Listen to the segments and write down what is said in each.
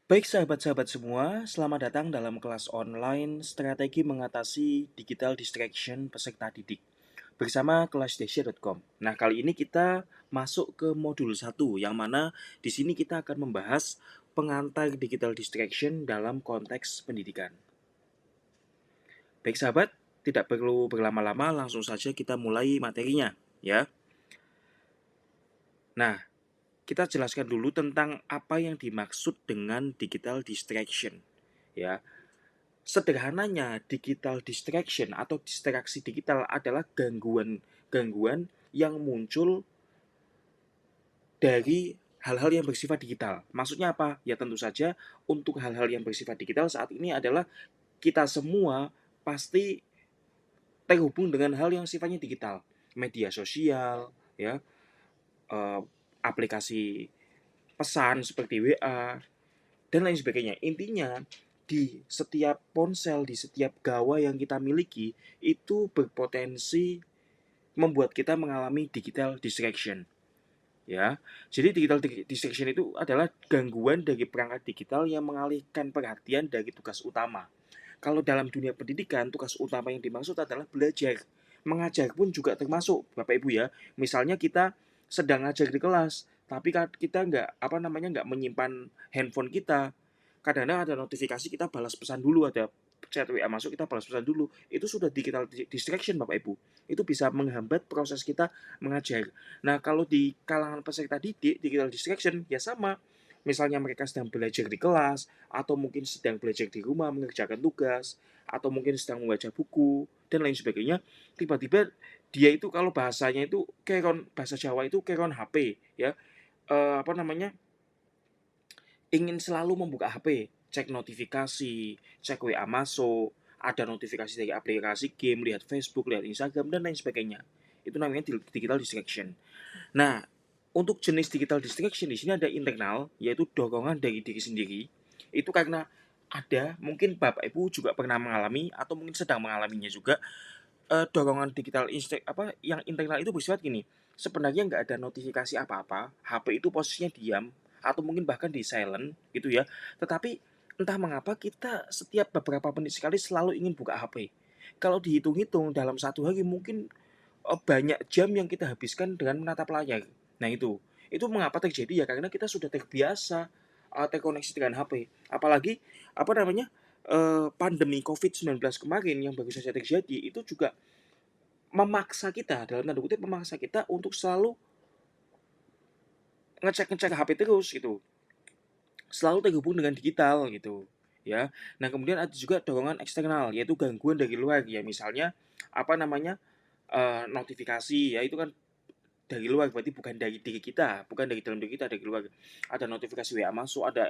Baik sahabat-sahabat semua, selamat datang dalam kelas online Strategi Mengatasi Digital Distraction Peserta Didik bersama kelasdesia.com. Nah, kali ini kita masuk ke modul 1 yang mana di sini kita akan membahas pengantar digital distraction dalam konteks pendidikan. Baik sahabat, tidak perlu berlama-lama, langsung saja kita mulai materinya ya. Nah, kita jelaskan dulu tentang apa yang dimaksud dengan digital distraction ya. Sederhananya, digital distraction atau distraksi digital adalah gangguan yang muncul dari hal-hal yang bersifat digital. Maksudnya apa? Ya tentu saja untuk hal-hal yang bersifat digital saat ini adalah kita semua pasti terhubung dengan hal yang sifatnya digital. Media sosial, ya, eh, aplikasi pesan seperti WA, dan lain sebagainya. Intinya, di setiap ponsel, di setiap gawai yang kita miliki, itu berpotensi membuat kita mengalami digital distraction. Ya, jadi digital distraction itu adalah gangguan dari perangkat digital yang mengalihkan perhatian dari tugas utama. Kalau dalam dunia pendidikan, tugas utama yang dimaksud adalah belajar. Mengajar pun juga termasuk, Bapak Ibu ya. Misalnya kita sedang ngajar di kelas, tapi kita nggak menyimpan handphone kita. Kadang-kadang ada notifikasi kita balas pesan dulu, ada chat WA masuk kita balas pesan dulu. Itu sudah digital distraction Bapak Ibu. Itu bisa menghambat proses kita mengajar. Nah, kalau di kalangan peserta didik, digital distraction ya sama. Misalnya mereka sedang belajar di kelas, atau mungkin sedang belajar di rumah mengerjakan tugas, atau mungkin sedang membaca buku, dan lain sebagainya, tiba-tiba dia itu kalau bahasanya itu keron, bahasa Jawa itu keron HP, ya, apa namanya, ingin selalu membuka HP, cek notifikasi, cek WA masuk, ada notifikasi dari aplikasi game, lihat Facebook, lihat Instagram, dan lain sebagainya. Itu namanya digital distraction. Nah, untuk jenis digital distraction di sini ada internal, yaitu dorongan dari diri sendiri. Itu karena ada, mungkin Bapak Ibu juga pernah mengalami atau mungkin sedang mengalaminya juga, dorongan digital apa yang internal itu bersifat gini. Sebenarnya nggak ada notifikasi apa-apa, HP itu posisinya diam atau mungkin bahkan di silent gitu ya. Tetapi entah mengapa kita setiap beberapa menit sekali selalu ingin buka HP. Kalau dihitung-hitung dalam satu hari mungkin banyak jam yang kita habiskan dengan menatap layar. Nah itu mengapa terjadi ya karena kita sudah terbiasa terkoneksi dengan HP. Apalagi apa namanya pandemi COVID-19 kemarin yang baru saja terjadi itu juga memaksa kita dalam tanda kutip memaksa kita untuk selalu ngecek-ngecek HP terus gitu. Selalu terhubung dengan digital gitu ya. Nah, kemudian ada juga dorongan eksternal yaitu gangguan dari luar ya misalnya apa namanya notifikasi ya itu kan dari luar berarti bukan dari diri kita, bukan dari dalam diri kita, dari luar. Ada notifikasi WA masuk, ada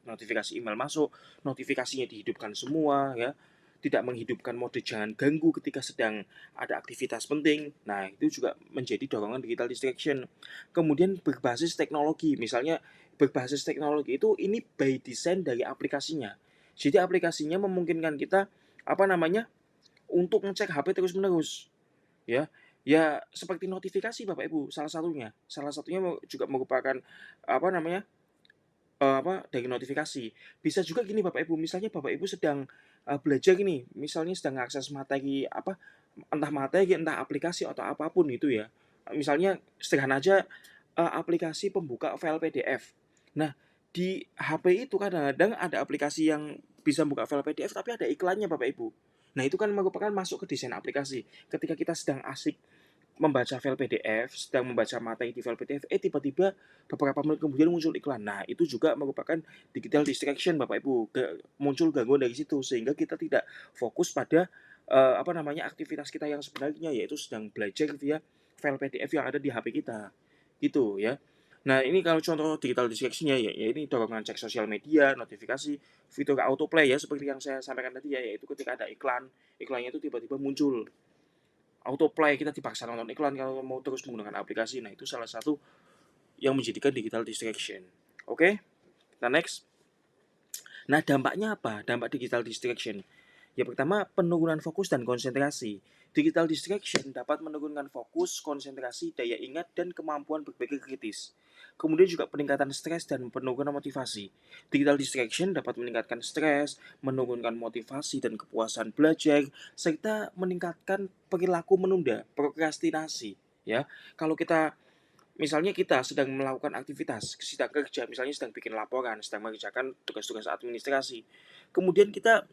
notifikasi email masuk, notifikasinya dihidupkan semua ya. Tidak menghidupkan mode jangan ganggu ketika sedang ada aktivitas penting. Nah, itu juga menjadi dorongan digital distraction. Kemudian berbasis teknologi, misalnya berbasis teknologi itu ini by design dari aplikasinya. Jadi aplikasinya memungkinkan kita apa namanya untuk ngecek HP terus-menerus ya. Ya seperti notifikasi Bapak Ibu, salah satunya juga merupakan apa namanya, dari notifikasi. Bisa juga gini Bapak Ibu, misalnya Bapak Ibu sedang, belajar gini, misalnya sedang mengakses materi apa, entah materi, entah aplikasi atau apapun itu ya. Misalnya sederhana aja, aplikasi pembuka file PDF. Nah, di HP itu kadang-kadang ada aplikasi yang bisa buka file PDF tapi ada iklannya Bapak Ibu. Nah, itu kan merupakan masuk ke desain aplikasi. Ketika kita sedang asik membaca file PDF, sedang membaca materi di file PDF, tiba-tiba beberapa menit kemudian muncul iklan. Nah, itu juga merupakan digital distraction Bapak Ibu. Muncul gangguan dari situ sehingga kita tidak fokus pada apa namanya aktivitas kita yang sebenarnya yaitu sedang belajar via file PDF yang ada di HP kita. Gitu ya. Nah, ini kalau contoh digital distraction ya ini dorongan cek sosial media, notifikasi, fitur autoplay ya seperti yang saya sampaikan tadi ya, yaitu ketika ada iklan, iklannya itu tiba-tiba muncul autoplay, kita dipaksa nonton iklan kalau mau terus menggunakan aplikasi. Nah, itu salah satu yang menjadikan digital distraction. Oke, kita next. Nah, dampaknya apa? Dampak digital distraction. Ya pertama, penurunan fokus dan konsentrasi. Digital distraction dapat menurunkan fokus, konsentrasi, daya ingat, dan kemampuan berpikir kritis. Kemudian juga peningkatan stres dan penurunan motivasi. Digital distraction dapat meningkatkan stres, menurunkan motivasi dan kepuasan belajar, serta meningkatkan perilaku menunda, prokrastinasi. Ya, kalau kita misalnya kita sedang melakukan aktivitas, sedang kerja, misalnya sedang bikin laporan, sedang mengerjakan tugas-tugas administrasi. Kemudian kita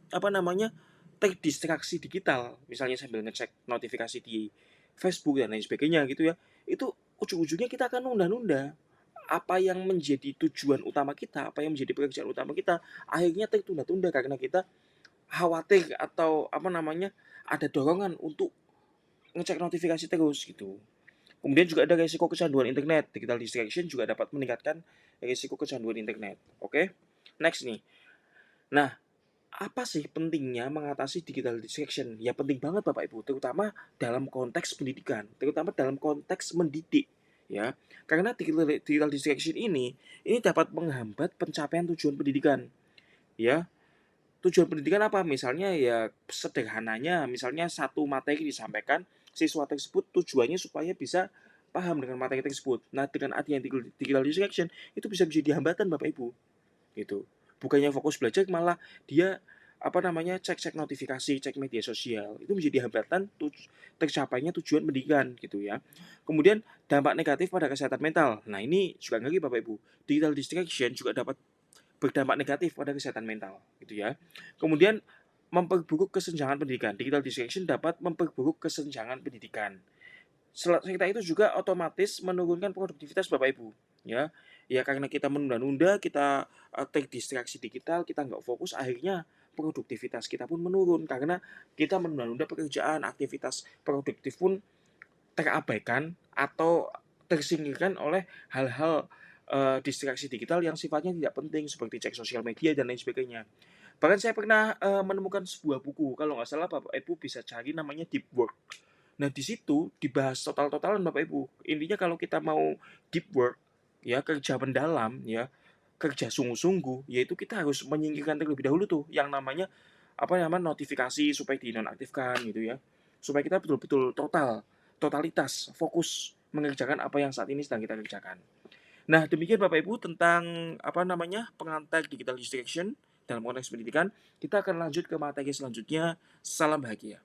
terdistraksi digital, misalnya sambil ngecek notifikasi di Facebook dan lain sebagainya gitu ya. Itu ujung-ujungnya kita akan nunda-nunda apa yang menjadi tujuan utama kita, apa yang menjadi pekerjaan utama kita, akhirnya tertunda-tunda karena kita khawatir atau ada dorongan untuk ngecek notifikasi terus gitu. Kemudian juga ada risiko kecanduan internet. Digital distraction juga dapat meningkatkan risiko kecanduan internet. Oke, next nih. Nah, apa sih pentingnya mengatasi digital distraction? Ya penting banget Bapak Ibu, terutama dalam konteks pendidikan, terutama dalam konteks mendidik, ya. Karena digital distraction ini dapat menghambat pencapaian tujuan pendidikan, ya. Tujuan pendidikan apa? Misalnya ya sederhananya, misalnya satu materi disampaikan, siswa tersebut tujuannya supaya bisa paham dengan materi tersebut. Nah, dengan adanya digital distraction, itu bisa menjadi hambatan Bapak Ibu, gitu. Bukannya fokus belajar, malah dia cek-cek notifikasi, cek media sosial. Itu menjadi hambatan tercapainya tujuan pendidikan gitu ya. Kemudian dampak negatif pada kesehatan mental. Nah, ini juga ngeri Bapak Ibu. Digital distraction juga dapat berdampak negatif pada kesehatan mental gitu ya. Kemudian memperburuk kesenjangan pendidikan. Digital distraction dapat memperburuk kesenjangan pendidikan. Serta itu juga otomatis menurunkan produktivitas Bapak Ibu, ya. Ya karena kita menunda-nunda, kita terdistraksi digital, kita nggak fokus, akhirnya produktivitas kita pun menurun karena kita menunda-nunda pekerjaan, aktivitas produktif pun terabaikan atau tersingkirkan oleh hal-hal distraksi digital yang sifatnya tidak penting seperti cek sosial media dan lain sebagainya. Bahkan saya pernah menemukan sebuah buku, kalau nggak salah Bapak Ibu bisa cari namanya Deep Work. Nah, di situ dibahas total-totalan Bapak Ibu. Intinya kalau kita mau deep work, ya kerja mendalam, ya kerja sungguh-sungguh, yaitu kita harus menyingkirkan terlebih dahulu tuh yang namanya notifikasi supaya dinonaktifkan gitu ya. Supaya kita betul-betul totalitas, fokus mengerjakan apa yang saat ini sedang kita kerjakan. Nah, demikian Bapak Ibu tentang pengantar digital distraction dalam konteks pendidikan. Kita akan lanjut ke materi selanjutnya. Salam bahagia.